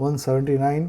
179।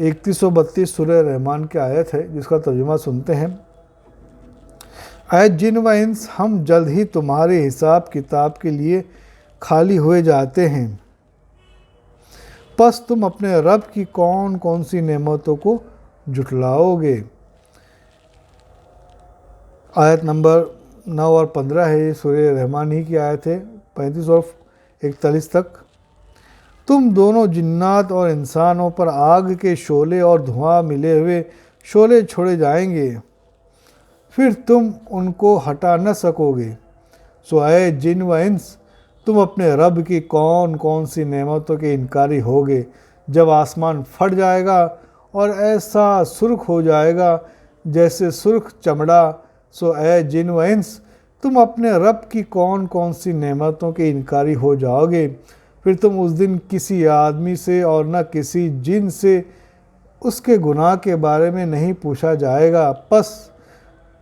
3132 سورہ رحمان کی آیت ہے جس کا ترجمہ سنتے ہیں۔ اے جن و انس، ہم جلد ہی تمہارے حساب کتاب کے لیے خالی ہوئے جاتے ہیں، پس تم اپنے رب کی کون کون سی نعمتوں کو جھٹلاؤ گے۔ آیت نمبر 9 اور 15 ہے، یہ سورہ رحمان ہی کی آیت ہے، 35 اور 41 تک۔ تم دونوں جنات اور انسانوں پر آگ کے شعلے اور دھواں ملے ہوئے شعلے چھوڑے جائیں گے، پھر تم ان کو ہٹا نہ سکو گے۔ سو اے جن و انس، تم اپنے رب کی کون کون سی نعمتوں کے انکاری ہوگے جب آسمان پھٹ جائے گا اور ایسا سرخ ہو جائے گا جیسے سرخ چمڑا۔ سو اے جن و انس، تم اپنے رب کی کون کون سی نعمتوں کے انکاری ہو جاؤ گے، پھر تم اس دن کسی آدمی سے اور نہ کسی جن سے اس کے گناہ کے بارے میں نہیں پوچھا جائے گا۔ پس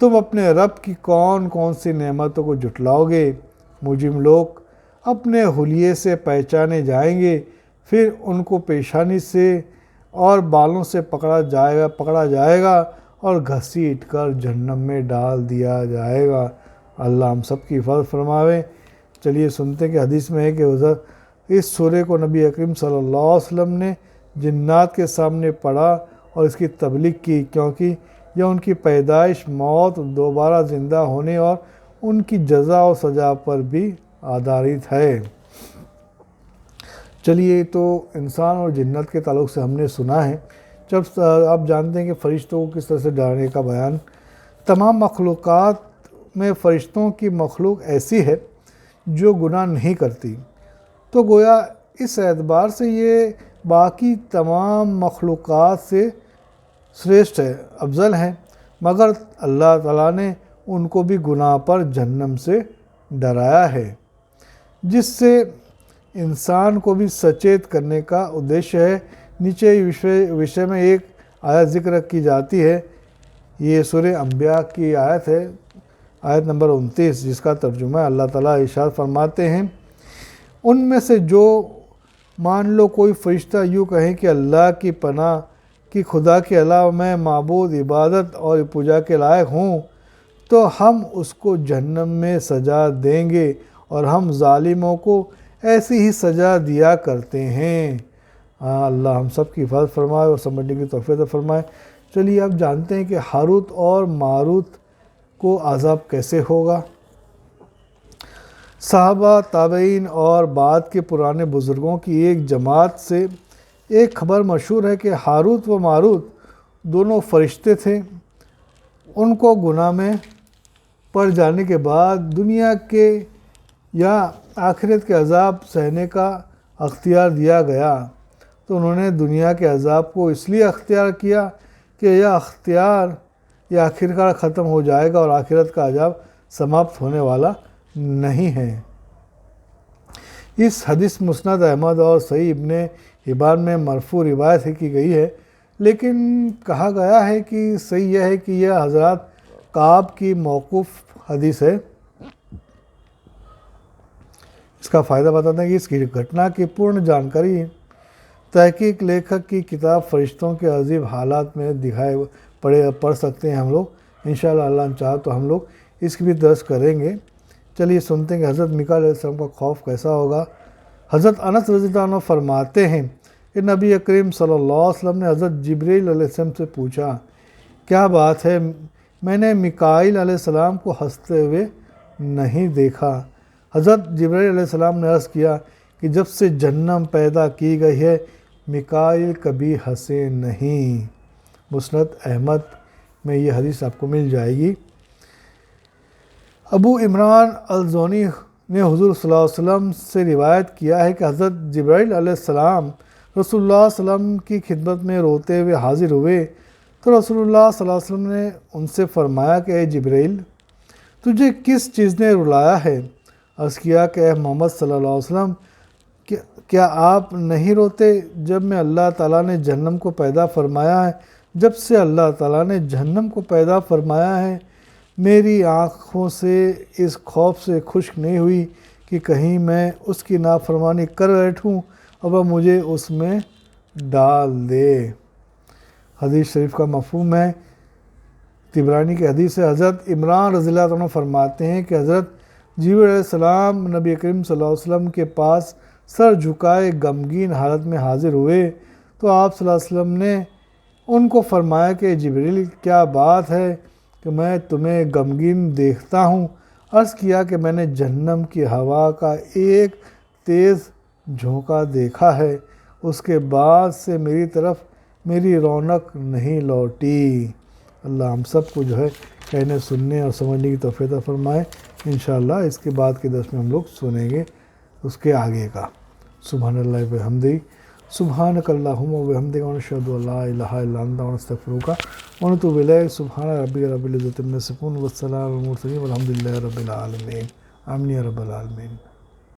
تم اپنے رب کی کون کون سی نعمتوں کو جھٹلاؤ گے۔ مجرم لوگ اپنے حلیے سے پہچانے جائیں گے، پھر ان کو پیشانی سے اور بالوں سے پکڑا جائے گا اور گھسیٹ کر جہنم میں ڈال دیا جائے گا۔ اللہ ہم سب کی حفاظت فرماوے۔ چلیے سنتے ہیں کہ حدیث میں ہے کہ اس سورہ کو نبی اکرم صلی اللہ علیہ وسلم نے جنات کے سامنے پڑھا اور اس کی تبلیغ کی، کیونکہ یہ ان کی پیدائش، موت، دوبارہ زندہ ہونے اور ان کی جزا و سزا پر بھی آدھارت ہے۔ چلیے تو انسان اور جنت کے تعلق سے ہم نے سنا ہے۔ جب آپ جانتے ہیں کہ فرشتوں کو کس طرح سے ڈرانے کا بیان، تمام مخلوقات میں فرشتوں کی مخلوق ایسی ہے جو گناہ نہیں کرتی، تو گویا اس اعتبار سے یہ باقی تمام مخلوقات سے شریشٹھ ہے، افضل ہیں، مگر اللہ تعالیٰ نے ان کو بھی گناہ پر جہنم سے ڈرایا ہے، جس سے انسان کو بھی سچیت کرنے کا ادیش ہے۔ نیچے وشے میں ایک آیت ذکر کی جاتی ہے، یہ سورہ انبیاء کی آیت ہے، آیت نمبر 29، جس کا ترجمہ اللہ تعالیٰ ارشاد فرماتے ہیں، ان میں سے جو مان لو کوئی فرشتہ یوں کہیں کہ اللہ کی پناہ کہ خدا کے علاوہ میں معبود عبادت اور پوجا کے لائق ہوں، تو ہم اس کو جہنم میں سزا دیں گے اور ہم ظالموں کو ایسی ہی سزا دیا کرتے ہیں۔ اللہ ہم سب کی حفاظت فرمائے اور سمجھنے کی توفیق فرمائے۔ چلیے اب جانتے ہیں کہ ہاروت اور ماروت کو عذاب کیسے ہوگا۔ صحابہ، تابعین اور بعد کے پرانے بزرگوں کی ایک جماعت سے ایک خبر مشہور ہے کہ ہاروت و ماروت دونوں فرشتے تھے۔ ان کو گناہ میں پڑ جانے کے بعد دنیا کے یا آخرت کے عذاب سہنے کا اختیار دیا گیا، تو انہوں نے دنیا کے عذاب کو اس لیے اختیار کیا کہ یہ اختیار یہ آخرکار ختم ہو جائے گا اور آخرت کا عذاب سماپت ہونے والا نہیں ہے۔ اس حدیث مسند احمد اور صحیح ابن حبان میں مرفوع روایت کی گئی ہے، لیکن کہا گیا ہے کہ صحیح یہ ہے کہ یہ حضرات کعب کی موقوف حدیث ہے۔ اس کا فائدہ بتاتے ہیں کہ اس کی گھٹنا کی پورن جانکاری تحقیق لیکھک کی کتاب فرشتوں کے عجیب حالات میں پڑھ سکتے ہیں ہم لوگ، انشاءاللہ اللہ چاہا تو ہم لوگ اس کی بھی درس کریں گے۔ چلیے سنتے ہیں کہ حضرت میکائیل علیہ السلام کا خوف کیسا ہوگا۔ حضرت انس رضی اللہ عنہ فرماتے ہیں کہ نبی کریم صلی اللہ علیہ وسلم نے حضرت جبرائیل علیہ السلام سے پوچھا، کیا بات ہے، میں نے میکائیل علیہ السلام کو ہنستے ہوئے نہیں دیکھا۔ حضرت جبرائیل علیہ السلام نے عرض کیا کہ جب سے جہنم پیدا کی گئی ہے میکائیل کبھی ہنسے نہیں۔ مسند احمد میں یہ حدیث آپ کو مل جائے گی۔ ابو عمران الجونی نے حضور صلی اللہ علیہ وسلم سے روایت کیا ہے کہ حضرت جبرائیل علیہ السلام رسول اللہ صلی اللہ علیہ وسلم کی خدمت میں روتے ہوئے حاضر ہوئے، تو رسول اللہ صلی اللہ علیہ وسلم نے ان سے فرمایا کہ اے جبرائیل، تجھے کس چیز نے رلایا ہے؟ عرض کیا کہ اے محمد صلی اللہ علیہ وسلم، کیا آپ نہیں روتے جب میں اللہ تعالیٰ نے جہنم کو پیدا فرمایا ہے؟ جب سے اللہ تعالیٰ نے جہنم کو پیدا فرمایا ہے میری آنکھوں سے اس خوف سے خشک نہیں ہوئی کہ کہیں میں اس کی نافرمانی کر بیٹھوں اور وہ مجھے اس میں ڈال دے۔ حدیث شریف کا مفہوم ہے، طبرانی کی حدیث ہے، حضرت عمران رضی اللہ عنہ فرماتے ہیں کہ حضرت جبریل علیہ السلام نبی کریم صلی اللہ علیہ وسلم کے پاس سر جھکائے غمگین حالت میں حاضر ہوئے تو آپ صلی اللہ علیہ وسلم نے ان کو فرمایا کہ جبریل کیا بات ہے کہ میں تمہیں غمگین دیکھتا ہوں؟ عرض کیا کہ میں نے جہنم کی ہوا کا ایک تیز جھونکا دیکھا ہے، اس کے بعد سے میری طرف میری رونق نہیں لوٹی۔ اللہ ہم سب کو جو ہے کہنے سننے اور سمجھنے کی توفیق عطا فرمائے۔ انشاءاللہ اس کے بعد کے درس میں ہم لوگ سنیں گے اس کے آگے کا۔ سبحان اللہ و بحمدہ، سبحانک اللہم و بحمدک، ونشہد ان لا الہ الا انت، ونستغفرک ونتوب الیک۔ سبحان ربک رب العزۃ عما یصفون، والسلام علی المرسلین، والحمد للہ رب العالمین۔ آمین یا رب العالمین۔